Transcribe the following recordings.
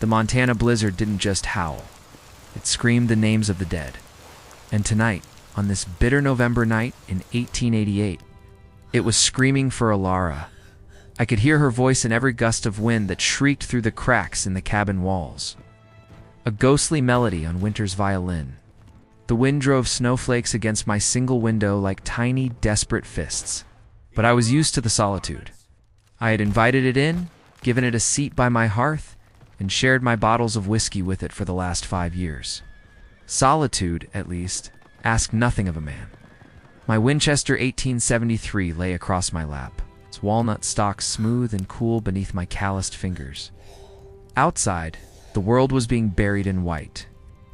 The Montana blizzard didn't just howl. It screamed the names of the dead. And tonight, on this bitter November night in 1888, it was screaming for Alara. I could hear her voice in every gust of wind that shrieked through the cracks in the cabin walls. A ghostly melody on winter's violin. The wind drove snowflakes against my single window like tiny, desperate fists. But I was used to the solitude. I had invited it in, given it a seat by my hearth, and shared my bottles of whiskey with it for the last 5 years. Solitude, at least, asked nothing of a man. My Winchester 1873 lay across my lap, its walnut stock smooth and cool beneath my calloused fingers. Outside, the world was being buried in white.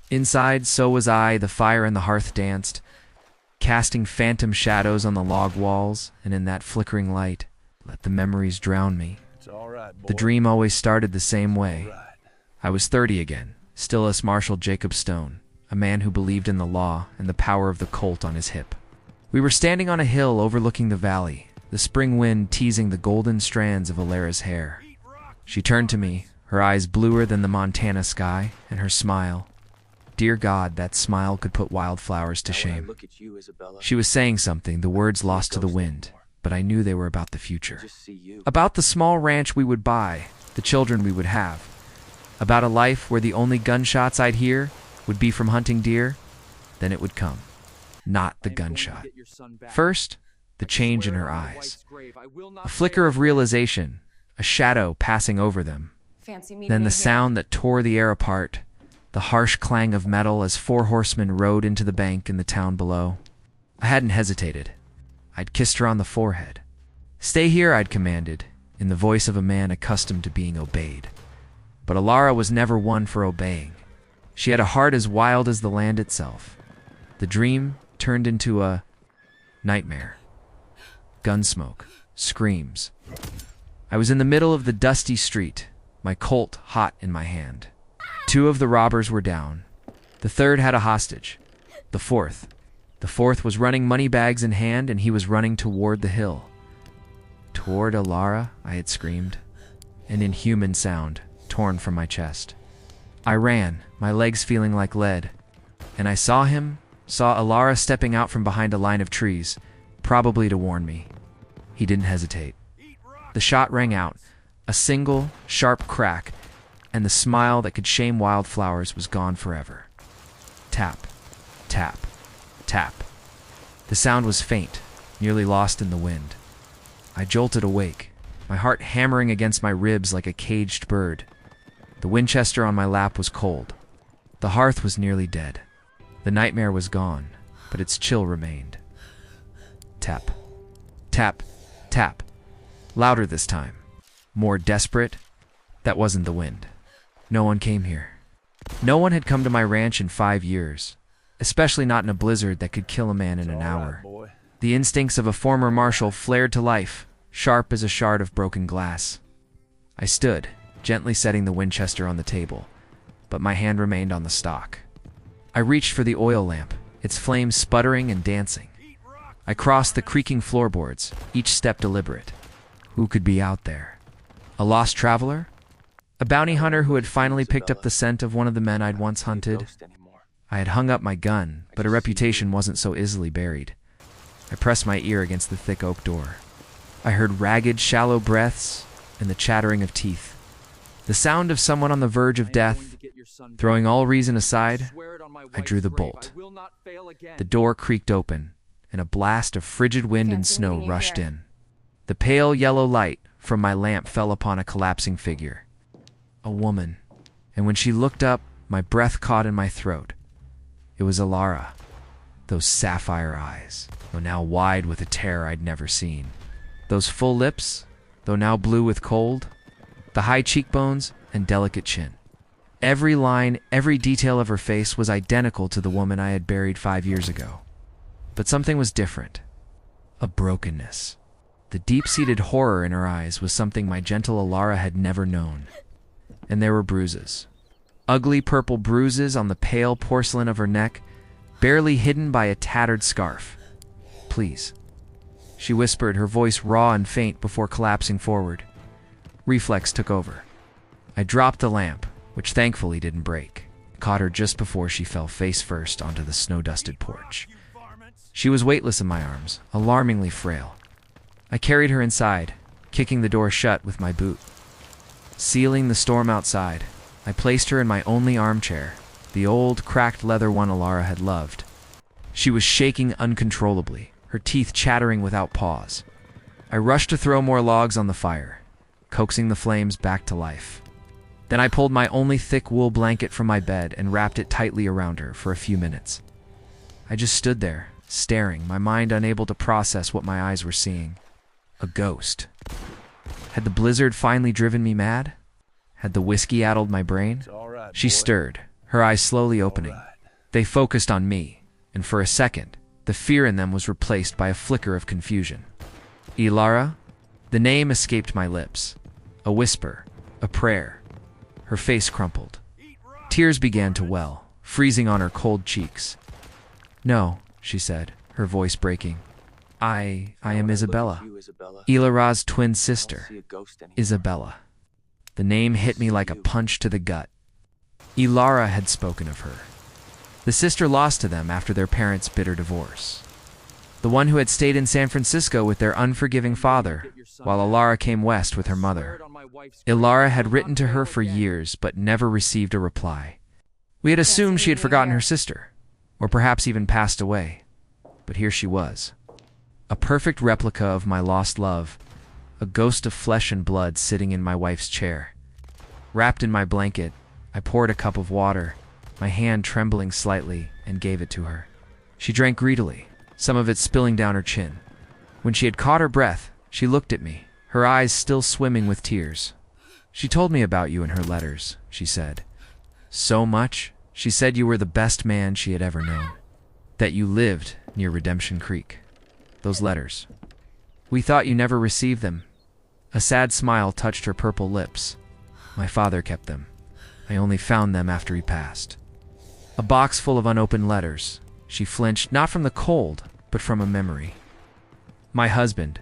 Inside, so was I. The fire in the hearth danced, casting phantom shadows on the log walls, and in that flickering light, let the memories drown me. It's all right, boy. The dream always started the same way. All right. I was 30 again, still as Marshal Jacob Stone, a man who believed in the law and the power of the Colt on his hip. We were standing on a hill overlooking the valley, the spring wind teasing the golden strands of Alara's hair. She turned to me, her eyes bluer than the Montana sky, and her smile. Dear God, that smile could put wildflowers to shame. She was saying something, the words lost to the wind, but I knew they were about the future. About the small ranch we would buy, the children we would have. About a life where the only gunshots I'd hear would be from hunting deer. Then it would come. Not the gunshot. First, the change in her eyes. A flicker of realization, a shadow passing over them. Then the sound that tore the air apart, the harsh clang of metal as 4 horsemen rode into the bank in the town below. I hadn't hesitated. I'd kissed her on the forehead. Stay here, I'd commanded, in the voice of a man accustomed to being obeyed. But Alara was never one for obeying. She had a heart as wild as the land itself. The dream turned into a nightmare. Gunsmoke, screams. I was in the middle of the dusty street, my Colt hot in my hand. 2 of the robbers were down. The 3rd had a hostage. The 4th was running money bags in hand, and he was running toward the hill. Toward Alara, I had screamed, an inhuman sound torn from my chest. I ran, my legs feeling like lead, and I saw Alara stepping out from behind a line of trees, probably to warn me. He didn't hesitate. The shot rang out, a single, sharp crack, and the smile that could shame wildflowers was gone forever. Tap, tap, tap. The sound was faint, nearly lost in the wind. I jolted awake, my heart hammering against my ribs like a caged bird. The Winchester on my lap was cold. The hearth was nearly dead. The nightmare was gone, but its chill remained. Tap, tap, tap. Louder this time. More desperate. That wasn't the wind. No one came here. No one had come to my ranch in 5 years, especially not in a blizzard that could kill a man in an hour. The instincts of a former marshal flared to life, sharp as a shard of broken glass. I stood, gently setting the Winchester on the table, but my hand remained on the stock. I reached for the oil lamp, its flames sputtering and dancing. I crossed the creaking floorboards, each step deliberate. Who could be out there? A lost traveler? A bounty hunter who had finally picked up the scent of one of the men I'd once hunted? I had hung up my gun, but a reputation wasn't so easily buried. I pressed my ear against the thick oak door. I heard ragged, shallow breaths and the chattering of teeth. The sound of someone on the verge of death. Throwing all reason aside, I drew the bolt. The door creaked open, and a blast of frigid wind and snow rushed in. The pale yellow light from my lamp fell upon a collapsing figure. A woman, and when she looked up, my breath caught in my throat. It was Alara. Those sapphire eyes, though now wide with a terror I'd never seen. Those full lips, though now blue with cold. The high cheekbones and delicate chin. Every line, every detail of her face was identical to the woman I had buried 5 years ago. But something was different. A brokenness. The deep-seated horror in her eyes was something my gentle Alara had never known. And there were bruises. Ugly purple bruises on the pale porcelain of her neck, barely hidden by a tattered scarf. Please, she whispered, her voice raw and faint before collapsing forward. Reflex took over. I dropped the lamp, which thankfully didn't break. I caught her just before she fell face first onto the snow-dusted porch. She was weightless in my arms, alarmingly frail. I carried her inside, kicking the door shut with my boot. Sealing the storm outside, I placed her in my only armchair, the old, cracked leather one Alara had loved. She was shaking uncontrollably, her teeth chattering without pause. I rushed to throw more logs on the fire, coaxing the flames back to life. Then I pulled my only thick wool blanket from my bed and wrapped it tightly around her for a few minutes. I just stood there, staring, my mind unable to process what my eyes were seeing. A ghost. Had the blizzard finally driven me mad? Had the whiskey addled my brain? She stirred, her eyes slowly opening. They focused on me, and for a second, the fear in them was replaced by a flicker of confusion. Ilara? The name escaped my lips. A whisper, a prayer. Her face crumpled. Tears began to well, freezing on her cold cheeks. "No," she said, her voice breaking. I am Isabella. Ilara's twin sister, Isabella. The name hit me like a punch to the gut. Ilara had spoken of her. The sister lost to them after their parents' bitter divorce. The one who had stayed in San Francisco with their unforgiving father, while Ilara came west with her mother. Ilara had written to her for years, but never received a reply. We had assumed she had forgotten her sister, or perhaps even passed away. But here she was. A perfect replica of my lost love, a ghost of flesh and blood sitting in my wife's chair. Wrapped in my blanket, I poured a cup of water, my hand trembling slightly, and gave it to her. She drank greedily, some of it spilling down her chin. When she had caught her breath, she looked at me, her eyes still swimming with tears. "She told me about you in her letters," she said. "So much. She said you were the best man she had ever known. That you lived near Redemption Creek. Those letters. We thought you never received them." A sad smile touched her purple lips. "My father kept them. I only found them after he passed." A box full of unopened letters. She flinched, not from the cold, but from a memory. "My husband.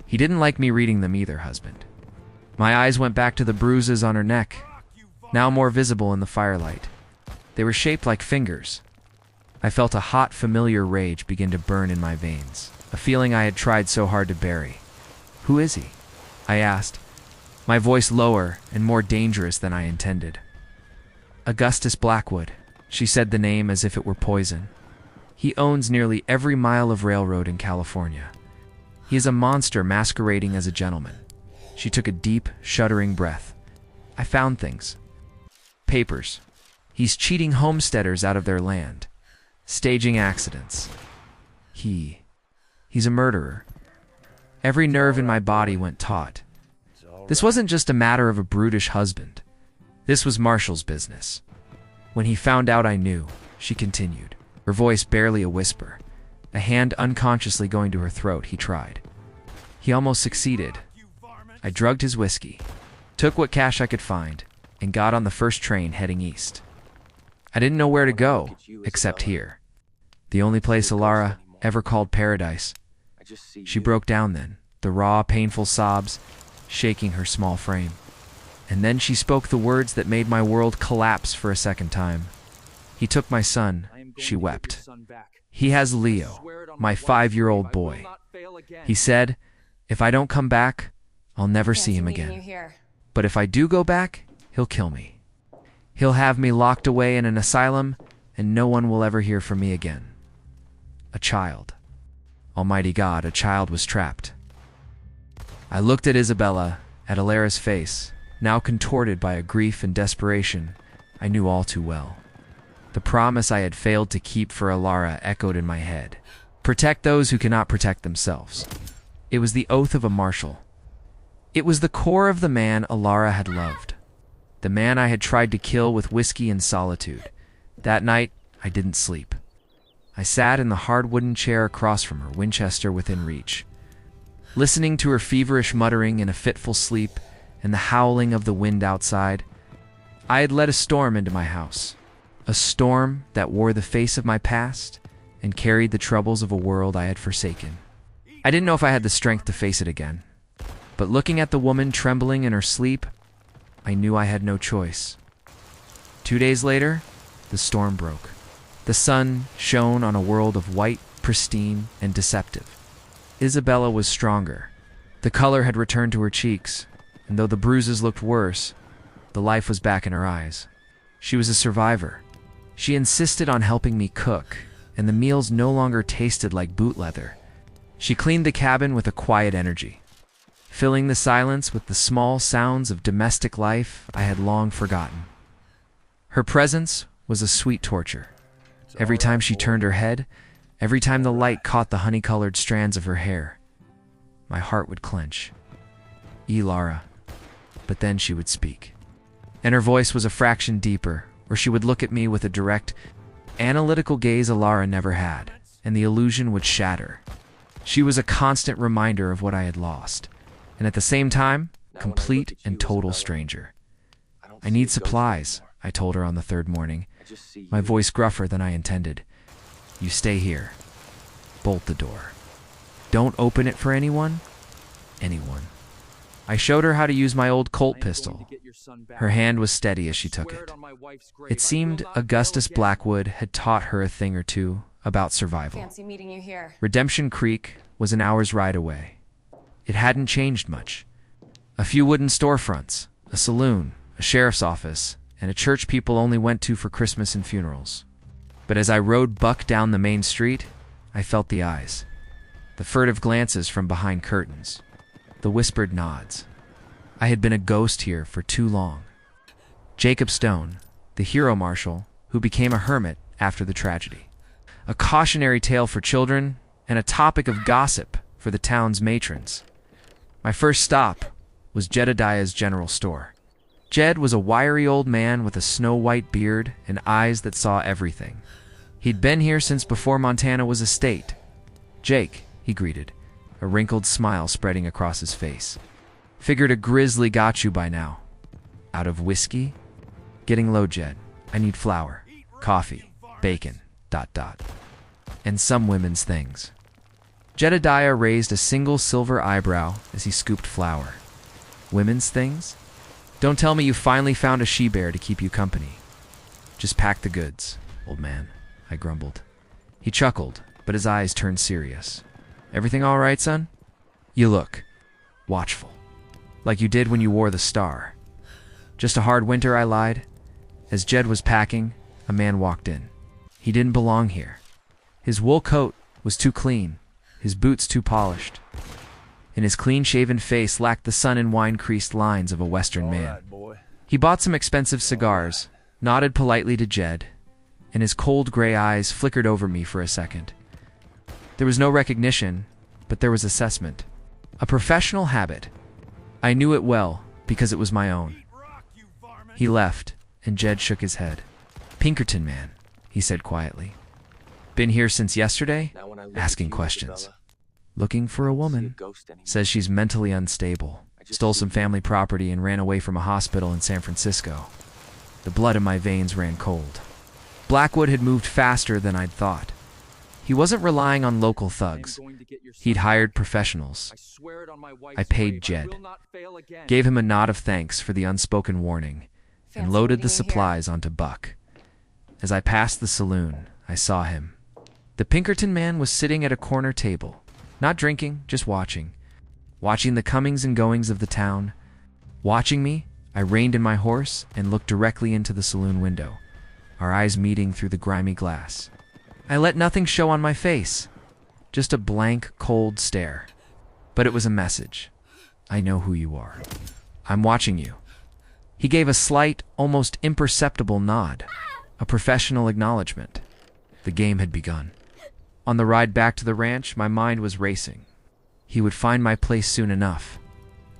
He didn't like me reading them either, husband." My eyes went back to the bruises on her neck, now more visible in the firelight. They were shaped like fingers. I felt a hot, familiar rage begin to burn in my veins, a feeling I had tried so hard to bury. "Who is he?" I asked, my voice lower and more dangerous than I intended. "Augustus Blackwood," she said the name as if it were poison. "He owns nearly every mile of railroad in California. He is a monster masquerading as a gentleman." She took a deep, shuddering breath. "I found things. Papers. He's cheating homesteaders out of their land. Staging accidents. He's a murderer." Every nerve in my body went taut. This wasn't just a matter of a brutish husband. This was Marshall's business. "When he found out, I knew," she continued, her voice barely a whisper. A hand unconsciously going to her throat, he tried. He almost succeeded. I drugged his whiskey, took what cash I could find, and got on the first train heading east. I didn't know where to go, except here. The only place Ilara ever called paradise. She broke down then, the raw, painful sobs shaking her small frame. And then she spoke the words that made my world collapse for a second time. "He took my son," she wept. "He has Leo, my 5-year-old boy. He said, if I don't come back, I'll never see him again. But if I do go back, he'll kill me. He'll have me locked away in an asylum, and no one will ever hear from me again." A child. Almighty God, a child was trapped. I looked at Isabella, at Ilara's face, now contorted by a grief and desperation I knew all too well. The promise I had failed to keep for Ilara echoed in my head. Protect those who cannot protect themselves. It was the oath of a marshal. It was the core of the man Ilara had loved. The man I had tried to kill with whiskey and solitude. That night, I didn't sleep. I sat in the hard wooden chair across from her, Winchester within reach, listening to her feverish muttering in a fitful sleep and the howling of the wind outside. I had let a storm into my house, a storm that wore the face of my past and carried the troubles of a world I had forsaken. I didn't know if I had the strength to face it again, but looking at the woman trembling in her sleep, I knew I had no choice. 2 days later, the storm broke. The sun shone on a world of white, pristine, and deceptive. Isabella was stronger. The color had returned to her cheeks, and though the bruises looked worse, the life was back in her eyes. She was a survivor. She insisted on helping me cook, and the meals no longer tasted like boot leather. She cleaned the cabin with a quiet energy, filling the silence with the small sounds of domestic life I had long forgotten. Her presence was a sweet torture. Every time she turned her head, every time the light caught the honey-colored strands of her hair, my heart would clench. Lara. But then she would speak. And her voice was a fraction deeper, or she would look at me with a direct, analytical gaze Lara never had, and the illusion would shatter. She was a constant reminder of what I had lost, and at the same time, complete and total stranger. I need supplies, I told her on the third morning, my voice gruffer than I intended. You stay here. Bolt the door. Don't open it for anyone. Anyone. I showed her how to use my old Colt pistol. Her hand was steady as she took it. It seemed Augustus Blackwood had taught her a thing or two about survival. Fancy meeting you here. Redemption Creek was an hour's ride away. It hadn't changed much. A few wooden storefronts, a saloon, a sheriff's office, and a church people only went to for Christmas and funerals. But as I rode Buck down the main street, I felt the eyes. The furtive glances from behind curtains. The whispered nods. I had been a ghost here for too long. Jacob Stone, the hero marshal who became a hermit after the tragedy. A cautionary tale for children and a topic of gossip for the town's matrons. My first stop was Jedediah's general store. Jed was a wiry old man with a snow-white beard and eyes that saw everything. He'd been here since before Montana was a state. Jake, he greeted, a wrinkled smile spreading across his face. Figured a grizzly got you by now. Out of whiskey? Getting low, Jed. I need flour, coffee, bacon, ... and some women's things. Jedediah raised a single silver eyebrow as he scooped flour. Women's things? Don't tell me you finally found a she-bear to keep you company. Just pack the goods, old man, I grumbled. He chuckled, but his eyes turned serious. Everything all right, son? You look watchful, like you did when you wore the star. Just a hard winter, I lied. As Jed was packing, a man walked in. He didn't belong here. His wool coat was too clean, his boots too polished, and his clean-shaven face lacked the sun and wine-creased lines of a Western man. He bought some expensive cigars, nodded politely to Jed, and his cold gray eyes flickered over me for a second. There was no recognition, but there was assessment. A professional habit. I knew it well, because it was my own. He left, and Jed shook his head. Pinkerton man, he said quietly. Been here since yesterday? Asking questions. Looking for a woman. Says she's mentally unstable. Stole some family property and ran away from a hospital in San Francisco. The blood in my veins ran cold. Blackwood had moved faster than I'd thought. He wasn't relying on local thugs. He'd hired professionals. I paid Jed. Gave him a nod of thanks for the unspoken warning, and loaded the supplies onto Buck. As I passed the saloon, I saw him. The Pinkerton man was sitting at a corner table. Not drinking, just watching. Watching the comings and goings of the town. Watching me, I reined in my horse and looked directly into the saloon window, our eyes meeting through the grimy glass. I let nothing show on my face, just a blank, cold stare. But it was a message. I know who you are. I'm watching you. He gave a slight, almost imperceptible nod, a professional acknowledgement. The game had begun. On the ride back to the ranch, my mind was racing. He would find my place soon enough.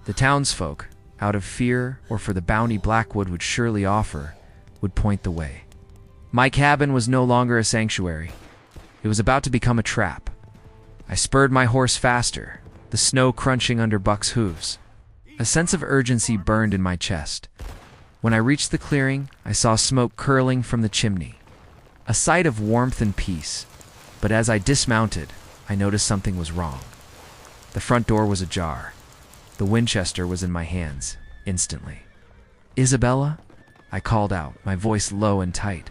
The townsfolk, out of fear or for the bounty Blackwood would surely offer, would point the way. My cabin was no longer a sanctuary. It was about to become a trap. I spurred my horse faster, the snow crunching under Buck's hooves. A sense of urgency burned in my chest. When I reached the clearing, I saw smoke curling from the chimney. A sight of warmth and peace. But as I dismounted, I noticed something was wrong. The front door was ajar. The Winchester was in my hands, instantly. Isabella? I called out, my voice low and tight.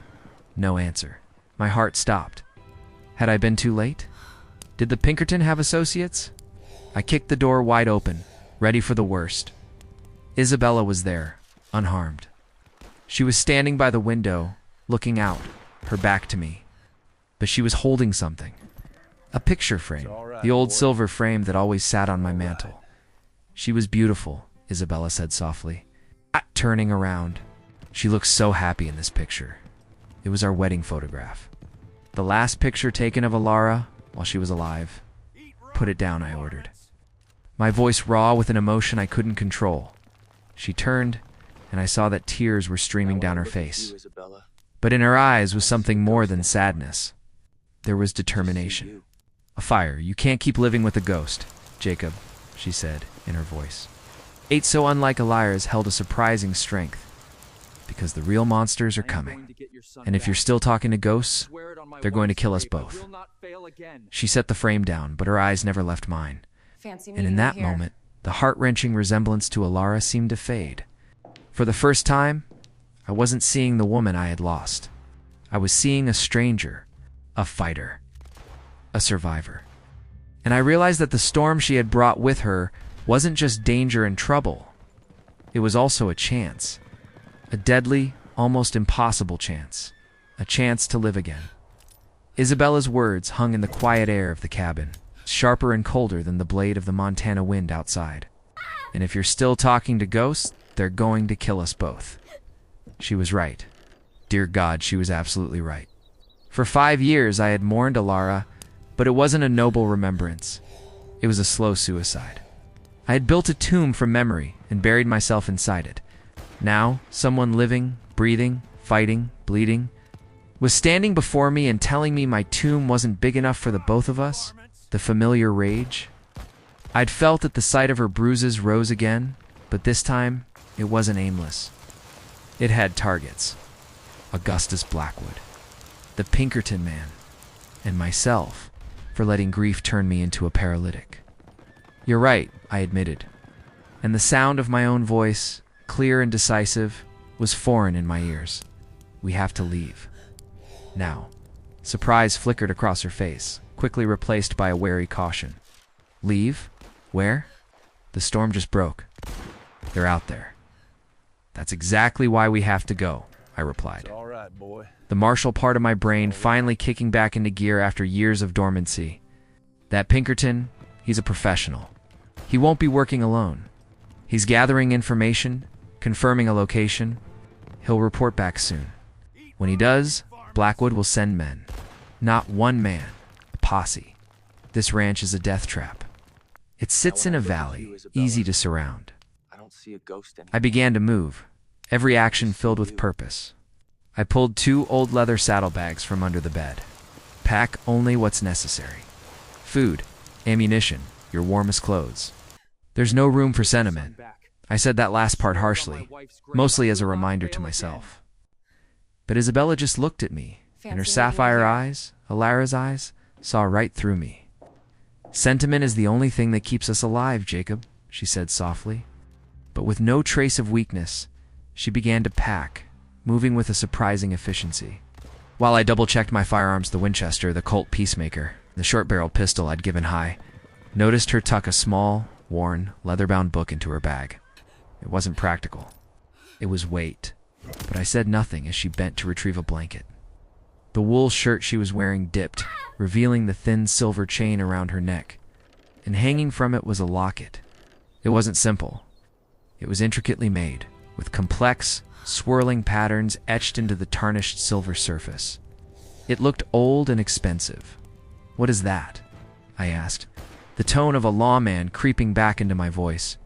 No answer. My heart stopped. Had I been too late? Did the Pinkerton have associates? I kicked the door wide open, ready for the worst. Isabella was there, unharmed. She was standing by the window, looking out, her back to me. But she was holding something. A picture frame, the old silver frame that always sat on my mantel. She was beautiful, Isabella said softly. Turning around, she looked so happy in this picture. It was our wedding photograph. The last picture taken of Alara while she was alive. Put it down, I ordered. My voice raw with an emotion I couldn't control. She turned, and I saw that tears were streaming down her face. But in her eyes was something more than sadness. There was determination. A fire. You can't keep living with a ghost, Jacob, she said in her voice. Eight so unlike Alira's held a surprising strength. Because the real monsters are coming. And if you're still talking to ghosts, they're going to kill us both. She set the frame down, but her eyes never left mine. And in that moment, the heart-wrenching resemblance to Alara seemed to fade. For the first time, I wasn't seeing the woman I had lost. I was seeing a stranger, a fighter, a survivor. And I realized that the storm she had brought with her wasn't just danger and trouble. It was also a chance. A deadly, almost impossible chance. A chance to live again. Isabella's words hung in the quiet air of the cabin, sharper and colder than the blade of the Montana wind outside. And if you're still talking to ghosts, they're going to kill us both. She was right. Dear God, she was absolutely right. For 5 years I had mourned Alara, but it wasn't a noble remembrance. It was a slow suicide. I had built a tomb from memory and buried myself inside it. Now, someone living, breathing, fighting, bleeding, was standing before me and telling me my tomb wasn't big enough for the both of us, the familiar rage. I'd felt that the sight of her bruises rose again, but this time, it wasn't aimless. It had targets. Augustus Blackwood, the Pinkerton man, and myself for letting grief turn me into a paralytic. You're right, I admitted, and the sound of my own voice, clear and decisive, was foreign in my ears. We have to leave. Now. Surprise flickered across her face, quickly replaced by a wary caution. Leave? Where? The storm just broke. They're out there. That's exactly why we have to go, I replied. It's all right, boy. The martial part of my brain finally kicking back into gear after years of dormancy. That Pinkerton, he's a professional. He won't be working alone. He's gathering information, confirming a location. He'll report back soon. When he does, Blackwood will send men. Not one man, a posse. This ranch is a death trap. It sits in a valley, easy to surround. I don't see a ghost anymore. I began to move, every action filled with purpose. I pulled 2 old leather saddlebags from under the bed. Pack only what's necessary. Food, ammunition, your warmest clothes. There's no room for sentiment. I said that last part harshly, mostly as a reminder to myself. But Isabella just looked at me, and her sapphire eyes, Alara's eyes, saw right through me. Sentiment is the only thing that keeps us alive, Jacob, she said softly. But with no trace of weakness, she began to pack, moving with a surprising efficiency. While I double-checked my firearms, the Winchester, the Colt Peacemaker, the short-barreled pistol I'd given High, noticed her tuck a small, worn, leather-bound book into her bag. It wasn't practical. It was weight. But I said nothing as she bent to retrieve a blanket. The wool shirt she was wearing dipped, revealing the thin silver chain around her neck, and hanging from it was a locket. It wasn't simple. It was intricately made, with complex, swirling patterns etched into the tarnished silver surface. It looked old and expensive. What is that? I asked, the tone of a lawman creeping back into my voice.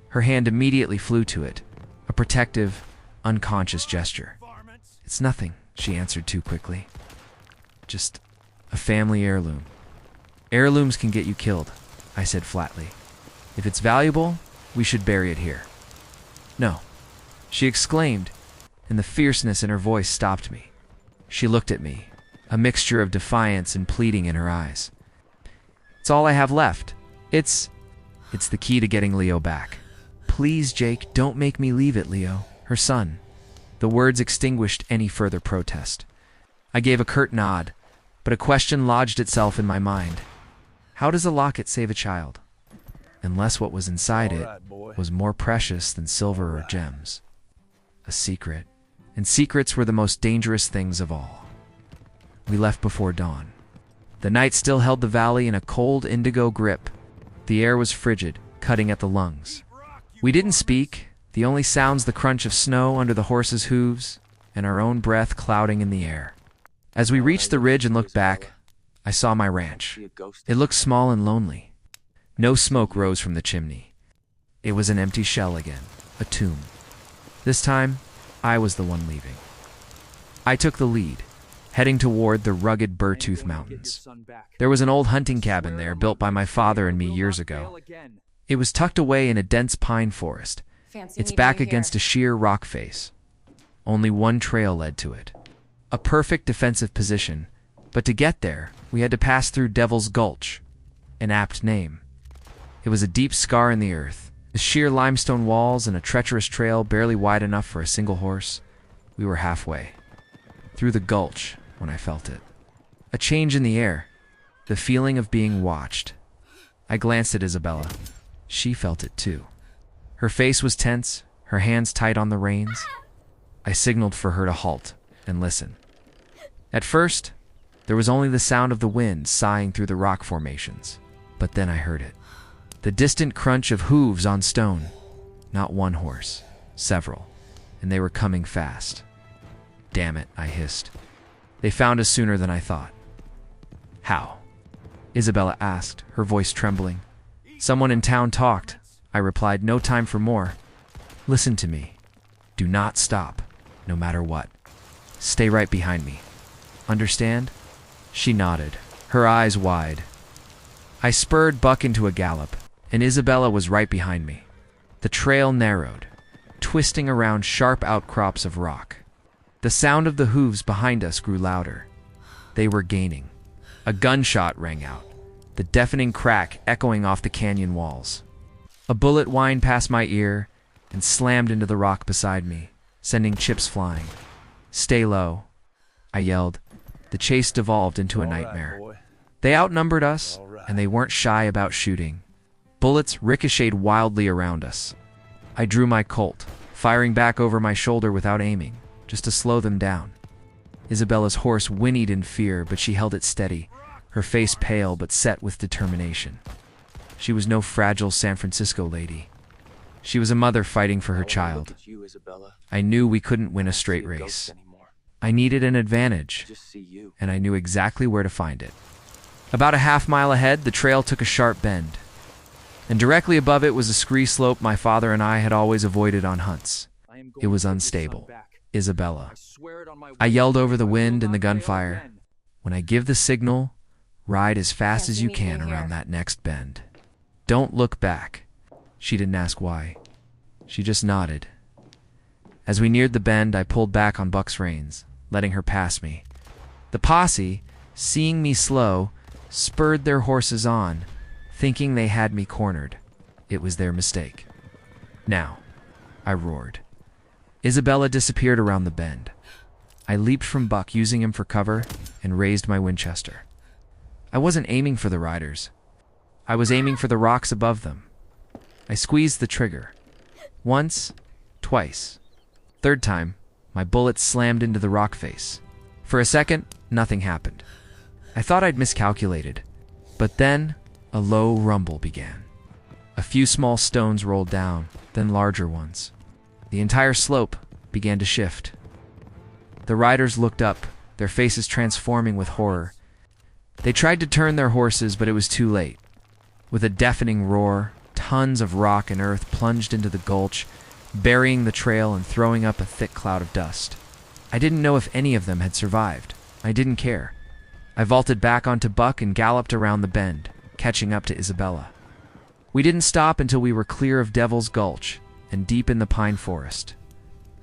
Her hand immediately flew to it, a protective, unconscious gesture. It's nothing, she answered too quickly. Just a family heirloom. Heirlooms can get you killed, I said flatly. If it's valuable, we should bury it here. No, she exclaimed, and the fierceness in her voice stopped me. She looked at me, a mixture of defiance and pleading in her eyes. It's all I have left. It's the key to getting Leo back. Please, Jake, don't make me leave it, Leo. Her son. The words extinguished any further protest. I gave a curt nod, but a question lodged itself in my mind. How does a locket save a child? Unless what was inside it was more precious than silver or gems. A secret. And secrets were the most dangerous things of all. We left before dawn. The night still held the valley in a cold indigo grip. The air was frigid, cutting at the lungs. We didn't speak, the only sounds the crunch of snow under the horses' hooves and our own breath clouding in the air. As we reached the ridge and looked back, I saw my ranch. It looked small and lonely. No smoke rose from the chimney. It was an empty shell again, a tomb. This time, I was the one leaving. I took the lead, heading toward the rugged Burrtooth Mountains. There was an old hunting cabin there built by my father and me years ago. It was tucked away in a dense pine forest, its back against a sheer rock face. Only one trail led to it. A perfect defensive position, but to get there, we had to pass through Devil's Gulch, an apt name. It was a deep scar in the earth, the sheer limestone walls and a treacherous trail barely wide enough for a single horse. We were halfway through the gulch when I felt it. A change in the air, the feeling of being watched. I glanced at Isabella. She felt it too. Her face was tense, her hands tight on the reins. I signaled for her to halt and listen. At first, there was only the sound of the wind sighing through the rock formations. But then I heard it. The distant crunch of hooves on stone. Not one horse, several. And they were coming fast. Damn it, I hissed. They found us sooner than I thought. How? Isabella asked, her voice trembling. Someone in town talked. I replied, no time for more. Listen to me. Do not stop, no matter what. Stay right behind me. Understand? She nodded, her eyes wide. I spurred Buck into a gallop, and Isabella was right behind me. The trail narrowed, twisting around sharp outcrops of rock. The sound of the hooves behind us grew louder. They were gaining. A gunshot rang out, the deafening crack echoing off the canyon walls. A bullet whined past my ear and slammed into the rock beside me, sending chips flying. Stay low, I yelled. The chase devolved into a nightmare. They outnumbered us, and they weren't shy about shooting. Bullets ricocheted wildly around us. I drew my Colt, firing back over my shoulder without aiming, just to slow them down. Isabella's horse whinnied in fear, but she held it steady, her face pale but set with determination. She was no fragile San Francisco lady. She was a mother fighting for her child. I knew we couldn't win a straight race. I needed an advantage, and I knew exactly where to find it. About a half-mile ahead, the trail took a sharp bend, and directly above it was a scree slope my father and I had always avoided on hunts. It was unstable. Isabella. I yelled over the wind and the gunfire. When I give the signal, ride as fast as you can around that next bend. Don't look back. She didn't ask why. She just nodded. As we neared the bend, I pulled back on Buck's reins, letting her pass me. The posse, seeing me slow, spurred their horses on, thinking they had me cornered. It was their mistake. Now, I roared. Isabella disappeared around the bend. I leaped from Buck, using him for cover, and raised my Winchester. I wasn't aiming for the riders. I was aiming for the rocks above them. I squeezed the trigger. Once, twice. Third time, my bullet slammed into the rock face. For a second, nothing happened. I thought I'd miscalculated, but then a low rumble began. A few small stones rolled down, then larger ones. The entire slope began to shift. The riders looked up, their faces transforming with horror. They tried to turn their horses, but it was too late. With a deafening roar, tons of rock and earth plunged into the gulch, burying the trail and throwing up a thick cloud of dust. I didn't know if any of them had survived. I didn't care. I vaulted back onto Buck and galloped around the bend, catching up to Isabella. We didn't stop until we were clear of Devil's Gulch and deep in the pine forest.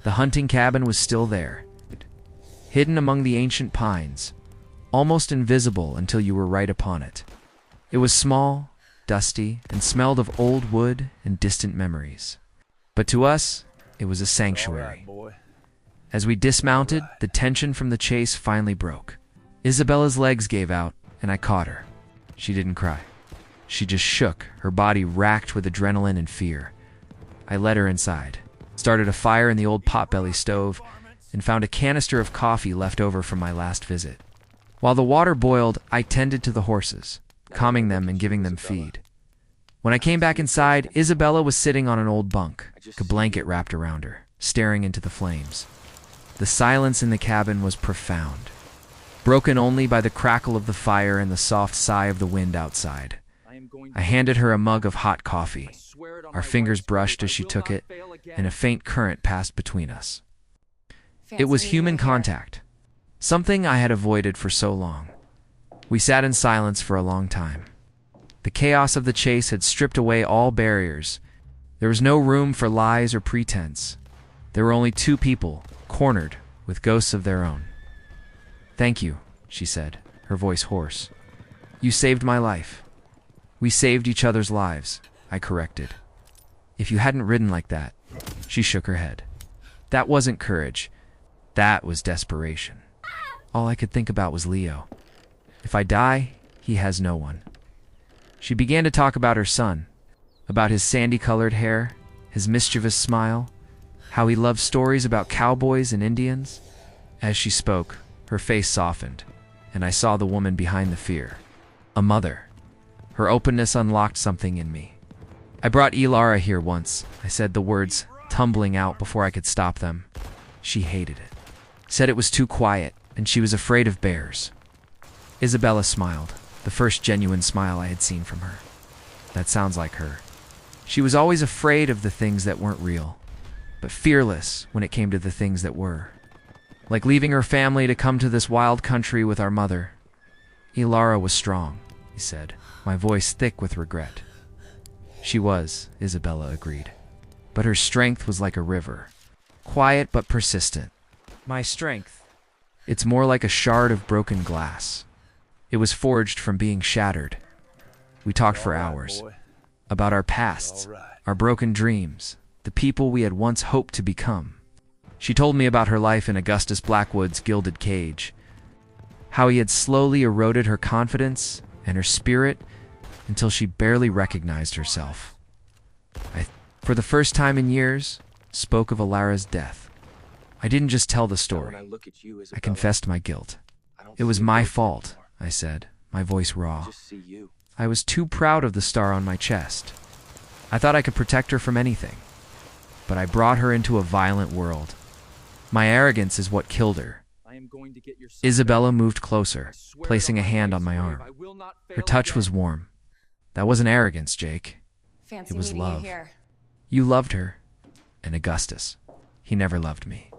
The hunting cabin was still there, hidden among the ancient pines, almost invisible until you were right upon it. It was small, dusty, and smelled of old wood and distant memories. But to us, it was a sanctuary. As we dismounted, the tension from the chase finally broke. Isabella's legs gave out, and I caught her. She didn't cry. She just shook, her body racked with adrenaline and fear. I led her inside, started a fire in the old potbelly stove, and found a canister of coffee left over from my last visit. While the water boiled, I tended to the horses, calming them and giving them feed. When I came back inside, Isabella was sitting on an old bunk, a blanket wrapped around her, staring into the flames. The silence in the cabin was profound, broken only by the crackle of the fire and the soft sigh of the wind outside. I handed her a mug of hot coffee. Our fingers brushed as she took it, and a faint current passed between us. It was human contact, something I had avoided for so long. We sat in silence for a long time. The chaos of the chase had stripped away all barriers. There was no room for lies or pretense. There were only two people, cornered, with ghosts of their own. "Thank you," she said, her voice hoarse. "You saved my life." "We saved each other's lives," I corrected. "If you hadn't ridden like that," she shook her head. "That wasn't courage. That was desperation. All I could think about was Leo. If I die, he has no one." She began to talk about her son, about his sandy-colored hair, his mischievous smile, how he loved stories about cowboys and Indians. As she spoke, her face softened, and I saw the woman behind the fear. A mother. Her openness unlocked something in me. "I brought Ilara here once," I said, the words tumbling out before I could stop them. She hated it. Said it was too quiet, and she was afraid of bears. Isabella smiled, the first genuine smile I had seen from her. That sounds like her. She was always afraid of the things that weren't real, but fearless when it came to the things that were. Like leaving her family to come to this wild country with our mother. "Ilara was strong," he said, my voice thick with regret. "She was," Isabella agreed. "But her strength was like a river, quiet but persistent." "My strength?" "It's more like a shard of broken glass. It was forged from being shattered." We talked for hours, about our pasts, our broken dreams, the people we had once hoped to become. She told me about her life in Augustus Blackwood's gilded cage, how he had slowly eroded her confidence and her spirit until she barely recognized herself. I, for the first time in years, spoke of Ilara's death. I didn't just tell the story. I confessed my guilt. "It was my fault," I said, my voice raw. I was too proud of the star on my chest. I thought I could protect her from anything, but I brought her into a violent world. My arrogance is what killed her. Isabella moved closer, placing a hand on my arm. Her touch was warm. That wasn't arrogance, Jake. It was love. You loved her. And Augustus. He never loved me.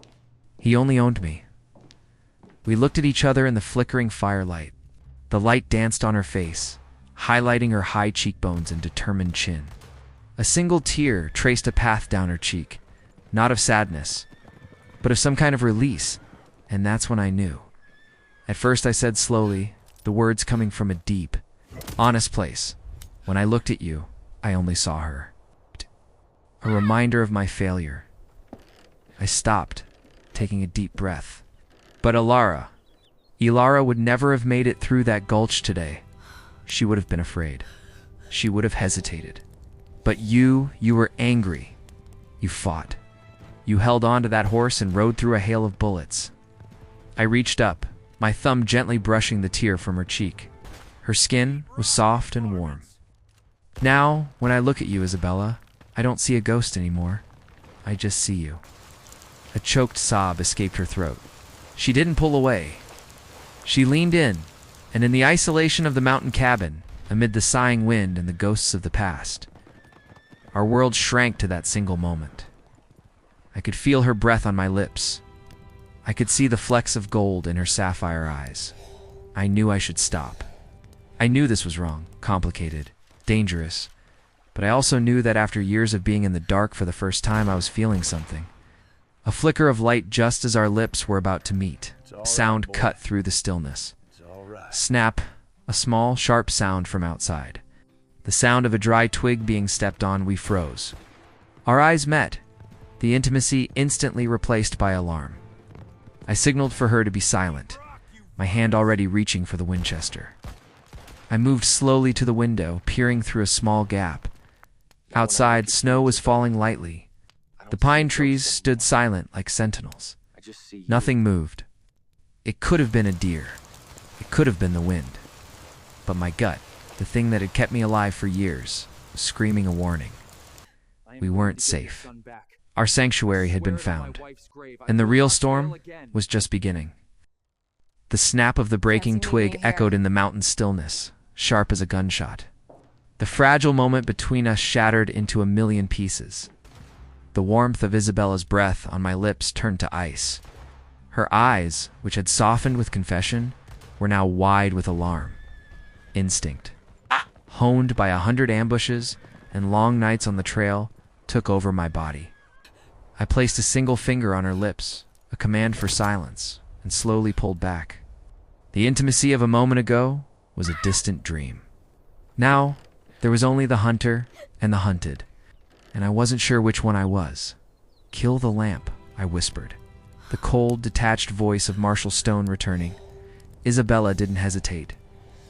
He only owned me. We looked at each other in the flickering firelight. The light danced on her face, highlighting her high cheekbones and determined chin. A single tear traced a path down her cheek, not of sadness, but of some kind of release, and that's when I knew. At first I said slowly, the words coming from a deep, honest place. When I looked at you, I only saw her. A reminder of my failure. I stopped, taking a deep breath. But Ilara would never have made it through that gulch today. She would have been afraid. She would have hesitated. But you were angry. You fought. You held on to that horse and rode through a hail of bullets. I reached up, my thumb gently brushing the tear from her cheek. Her skin was soft and warm. Now, when I look at you, Isabella, I don't see a ghost anymore. I just see you. A choked sob escaped her throat. She didn't pull away. She leaned in, and in the isolation of the mountain cabin, amid the sighing wind and the ghosts of the past, our world shrank to that single moment. I could feel her breath on my lips. I could see the flecks of gold in her sapphire eyes. I knew I should stop. I knew this was wrong, complicated, dangerous, but I also knew that after years of being in the dark for the first time, I was feeling something. A flicker of light just as our lips were about to meet. A sound cut through the stillness. Snap, a small, sharp sound from outside. The sound of a dry twig being stepped on. We froze. Our eyes met, the intimacy instantly replaced by alarm. I signaled for her to be silent, my hand already reaching for the Winchester. I moved slowly to the window, peering through a small gap. Outside, snow was falling lightly. The pine trees stood silent like sentinels. Nothing moved. It could have been a deer. It could have been the wind. But my gut, the thing that had kept me alive for years, was screaming a warning. We weren't safe. Our sanctuary had been found, and the real storm was just beginning. The snap of the breaking twig echoed in the mountain stillness, sharp as a gunshot. The fragile moment between us shattered into a million pieces. The warmth of Isabella's breath on my lips turned to ice. Her eyes, which had softened with confession, were now wide with alarm. Instinct, honed by 100 ambushes and long nights on the trail, took over my body. I placed a single finger on her lips, a command for silence, and slowly pulled back. The intimacy of a moment ago was a distant dream. Now, there was only the hunter and the hunted, and I wasn't sure which one I was. "Kill the lamp," I whispered, the cold, detached voice of Marshal Stone returning. Isabella didn't hesitate.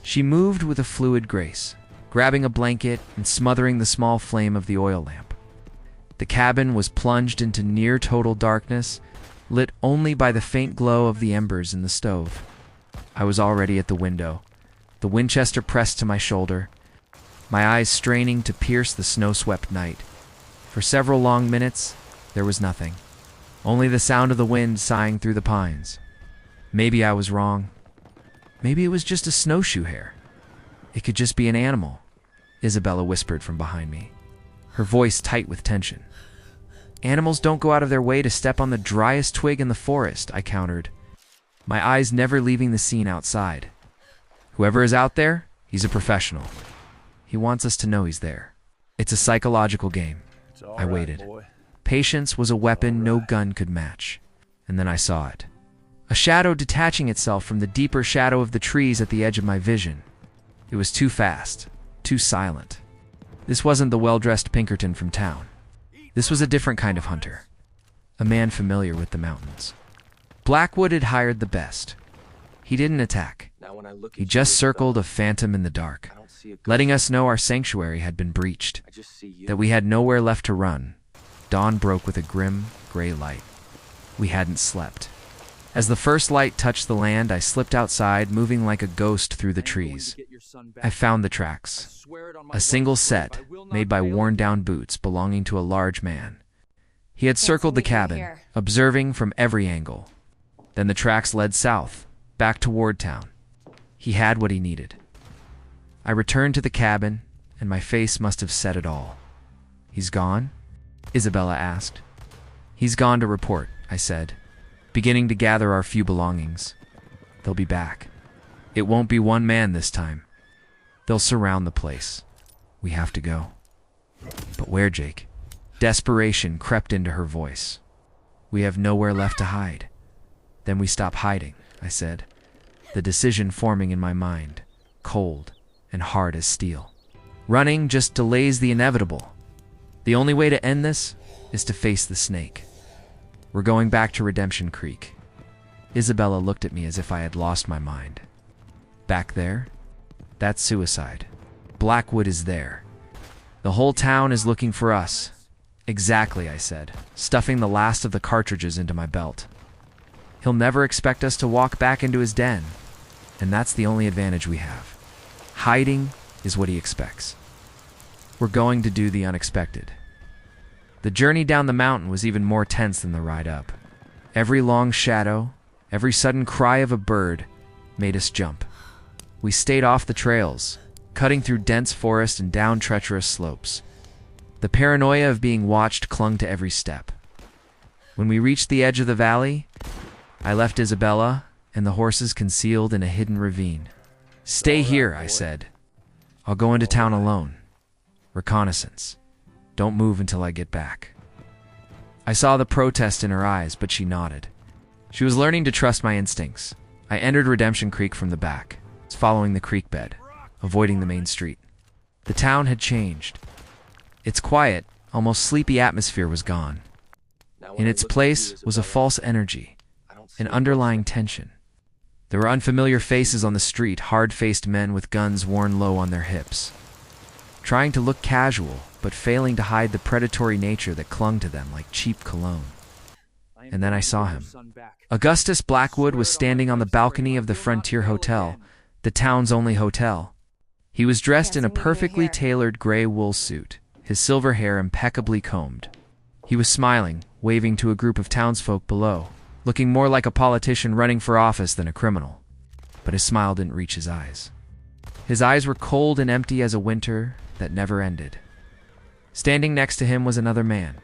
She moved with a fluid grace, grabbing a blanket and smothering the small flame of the oil lamp. The cabin was plunged into near-total darkness, lit only by the faint glow of the embers in the stove. I was already at the window, the Winchester pressed to my shoulder, my eyes straining to pierce the snow-swept night. For several long minutes, there was nothing. Only the sound of the wind sighing through the pines. Maybe I was wrong. Maybe it was just a snowshoe hare. It could just be an animal, Isabella whispered from behind me, her voice tight with tension. "Animals don't go out of their way to step on the driest twig in the forest," I countered, my eyes never leaving the scene outside. "Whoever is out there, he's a professional. He wants us to know he's there. It's a psychological game." I waited. Patience was a weapon no gun could match. And then I saw it. A shadow detaching itself from the deeper shadow of the trees at the edge of my vision. It was too fast, too silent. This wasn't the well-dressed Pinkerton from town. This was a different kind of hunter. A man familiar with the mountains. Blackwood had hired the best. He didn't attack. He just circled a phantom in the dark, letting us know our sanctuary had been breached, that we had nowhere left to run. Dawn broke with a grim, gray light. We hadn't slept. As the first light touched the land, I slipped outside, moving like a ghost through the trees. I found the tracks. A single set, made by worn-down boots belonging to a large man. He had circled the cabin, observing from every angle. Then the tracks led south, back toward town. He had what he needed. I returned to the cabin, and my face must have said it all. "He's gone?" Isabella asked. "He's gone to report," I said, beginning to gather our few belongings. "They'll be back. It won't be one man this time. They'll surround the place. We have to go." "But where, Jake?" Desperation crept into her voice. "We have nowhere left to hide." "Then we stop hiding," I said, the decision forming in my mind, cold and hard as steel. Running just delays the inevitable. The only way to end this is to face the snake. We're going back to Redemption Creek. Isabella looked at me as if I had lost my mind. "Back there? That's suicide. Blackwood is there. The whole town is looking for us." "Exactly," I said, stuffing the last of the cartridges into my belt. "He'll never expect us to walk back into his den, and that's the only advantage we have. Hiding is what he expects. We're going to do the unexpected." The journey down the mountain was even more tense than the ride up. Every long shadow, every sudden cry of a bird made us jump. We stayed off the trails, cutting through dense forest and down treacherous slopes. The paranoia of being watched clung to every step. When we reached the edge of the valley, I left Isabella and the horses concealed in a hidden ravine. "Stay here," I said. "I'll go into town alone. Reconnaissance. Don't move until I get back." I saw the protest in her eyes, but she nodded. She was learning to trust my instincts. I entered Redemption Creek from the back, following the creek bed, avoiding the main street. The town had changed. Its quiet, almost sleepy atmosphere was gone. In its place was a false energy, an underlying tension. There were unfamiliar faces on the street, hard-faced men with guns worn low on their hips, trying to look casual, but failing to hide the predatory nature that clung to them like cheap cologne. And then I saw him. Augustus Blackwood was standing on the balcony of the Frontier Hotel, the town's only hotel. He was dressed in a perfectly tailored gray wool suit, his silver hair impeccably combed. He was smiling, waving to a group of townsfolk below, looking more like a politician running for office than a criminal. But his smile didn't reach his eyes. His eyes were cold and empty as a winter that never ended. Standing next to him was another man.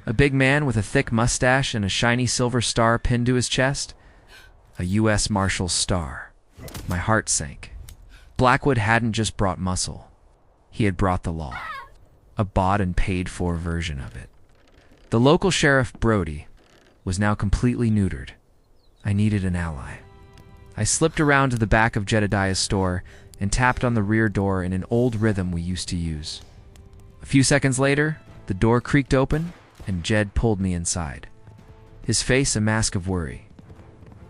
A big man with a thick mustache and a shiny silver star pinned to his chest. A U.S. Marshal's star. My heart sank. Blackwood hadn't just brought muscle. He had brought the law. A bought and paid for version of it. The local sheriff, Brody, was now completely neutered. I needed an ally. I slipped around to the back of Jedediah's store and tapped on the rear door in an old rhythm we used to use. A few seconds later, the door creaked open and Jed pulled me inside, his face a mask of worry.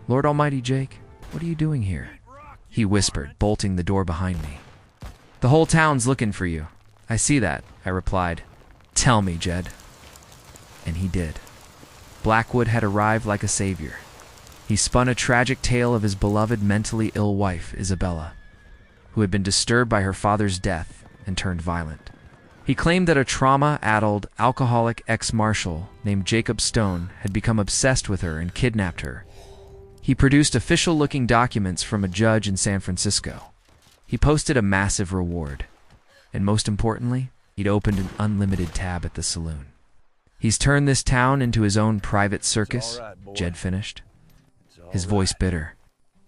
"Lord Almighty, Jake, what are you doing here?" he whispered, bolting the door behind me. "The whole town's looking for you." "I see that," I replied. "Tell me, Jed." And he did. Blackwood had arrived like a savior. He spun a tragic tale of his beloved mentally ill wife, Isabella, who had been disturbed by her father's death and turned violent. He claimed that a trauma-addled, alcoholic ex-marshal named Jacob Stone had become obsessed with her and kidnapped her. He produced official-looking documents from a judge in San Francisco. He posted a massive reward. And most importantly, he'd opened an unlimited tab at the saloon. "He's turned this town into his own private circus," Jed finished, his voice bitter.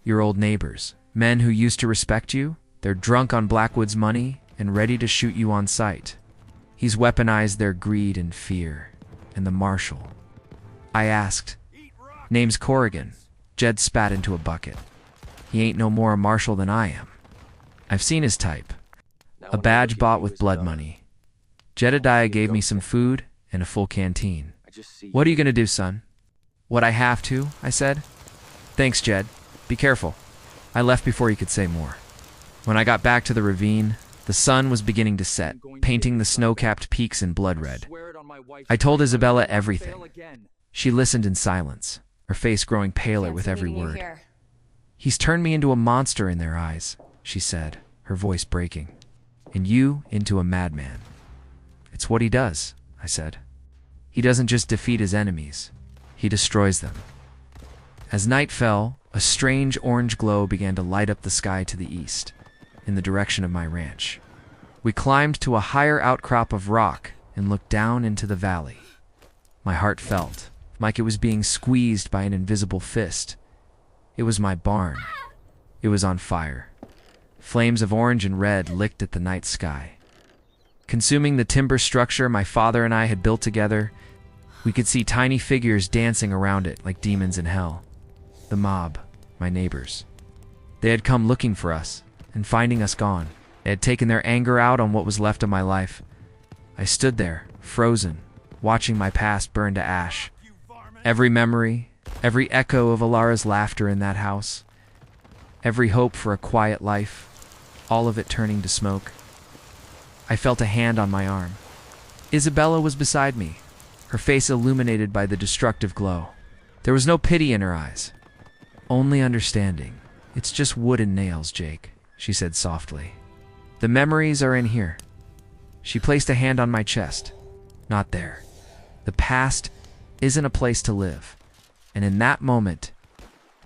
"Your old neighbors, men who used to respect you, they're drunk on Blackwood's money and ready to shoot you on sight. He's weaponized their greed and fear. And the marshal." I asked. "Name's Corrigan." Jed spat into a bucket. "He ain't no more a marshal than I am. I've seen his type. A badge bought with blood money." Jedediah gave me some food and a full canteen. "What are you going to do, son?" "What I have to," I said. "Thanks, Jed. Be careful." I left before he could say more. When I got back to the ravine, the sun was beginning to set, painting the snow-capped peaks in blood red. I told Isabella everything. She listened in silence, her face growing paler with every word. "He's turned me into a monster in their eyes," she said, her voice breaking. "And you into a madman." "It's what he does," I said. "He doesn't just defeat his enemies, he destroys them." As night fell, a strange orange glow began to light up the sky to the east, in the direction of my ranch. We climbed to a higher outcrop of rock and looked down into the valley. My heart felt like it was being squeezed by an invisible fist. It was my barn. It was on fire. Flames of orange and red licked at the night sky. Consuming the timber structure my father and I had built together, we could see tiny figures dancing around it like demons in hell. The mob, my neighbors. They had come looking for us, and finding us gone. They had taken their anger out on what was left of my life. I stood there, frozen, watching my past burn to ash. Every memory, every echo of Alara's laughter in that house, every hope for a quiet life, all of it turning to smoke. I felt a hand on my arm. Isabella was beside me, her face illuminated by the destructive glow. There was no pity in her eyes, only understanding. "It's just wood and nails, Jake," she said softly. "The memories are in here." She placed a hand on my chest. "Not there. The past isn't a place to live." And in that moment,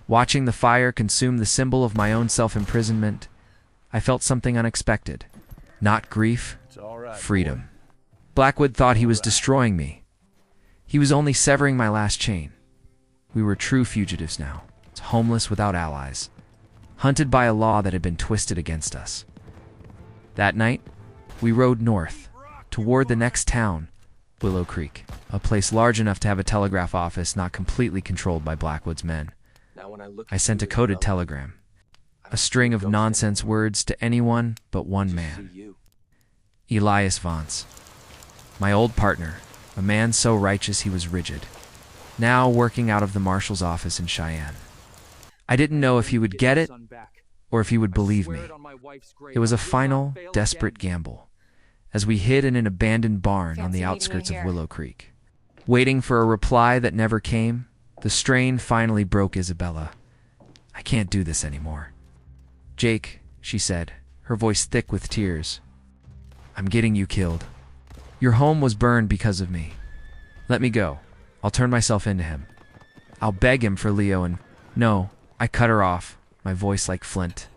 watching the fire consume the symbol of my own self-imprisonment, I felt something unexpected. Not grief, freedom. Blackwood thought he was destroying me. He was only severing my last chain. We were true fugitives now, homeless without allies, hunted by a law that had been twisted against us. That night, we rode north, toward the next town, Willow Creek, a place large enough to have a telegraph office not completely controlled by Blackwood's men. I sent a coded telegram, a string of nonsense words to anyone but one man. Elias Vance, my old partner, a man so righteous he was rigid. now working out of the marshal's office in Cheyenne. I didn't know if he would get it or if he would believe me. It was a final, desperate gamble, as we hid in an abandoned barn on the outskirts of Willow Creek. Waiting for a reply that never came, the strain finally broke Isabella. "I can't do this anymore." "Jake," she said, her voice thick with tears, "I'm getting you killed. Your home was burned because of me. Let me go. I'll turn myself into him. I'll beg him for Leo and—" "No," I cut her off, my voice like flint.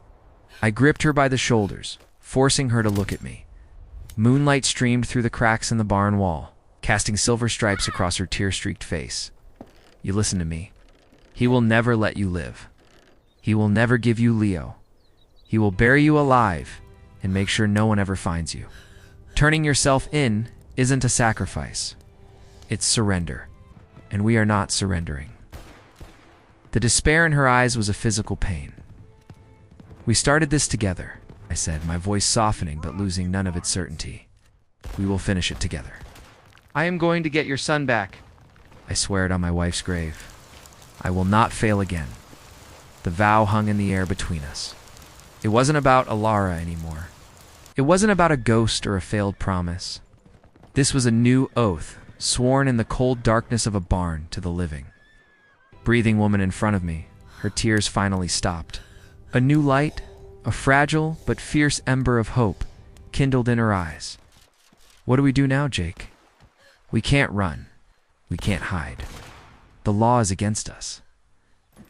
I gripped her by the shoulders, forcing her to look at me. Moonlight streamed through the cracks in the barn wall, casting silver stripes across her tear-streaked face. "You listen to me. He will never let you live. He will never give you Leo. He will bury you alive and make sure no one ever finds you. Turning yourself in isn't a sacrifice. It's surrender. And we are not surrendering." The despair in her eyes was a physical pain. "We started this together," I said, my voice softening but losing none of its certainty. "We will finish it together. I am going to get your son back. I swear it on my wife's grave. I will not fail again." The vow hung in the air between us. It wasn't about Alara anymore. It wasn't about a ghost or a failed promise. This was a new oath, sworn in the cold darkness of a barn to the living. Breathing woman in front of me, her tears finally stopped. A new light, a fragile but fierce ember of hope, kindled in her eyes. "What do we do now, Jake? We can't run. We can't hide. The law is against us."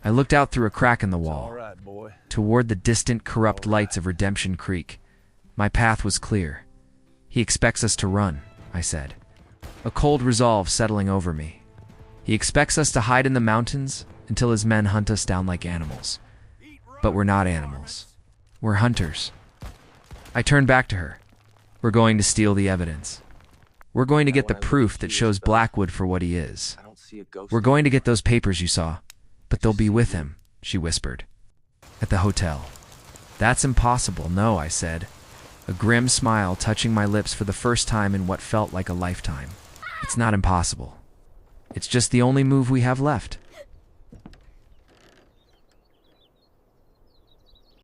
I looked out through a crack in the wall, All right, boy. toward the distant, corrupt lights of Redemption Creek. My path was clear. "He expects us to run," I said, a cold resolve settling over me. "He expects us to hide in the mountains until his men hunt us down like animals. But we're not animals. We're hunters." I turned back to her. "We're going to steal the evidence. We're going to get the proof that shows Blackwood for what he is. I don't see a ghost. We're going to get those papers you saw, but they'll be with him," she whispered. "At the hotel." "That's impossible." "No," I said, a grim smile touching my lips for the first time in what felt like a lifetime. "It's not impossible. It's just the only move we have left."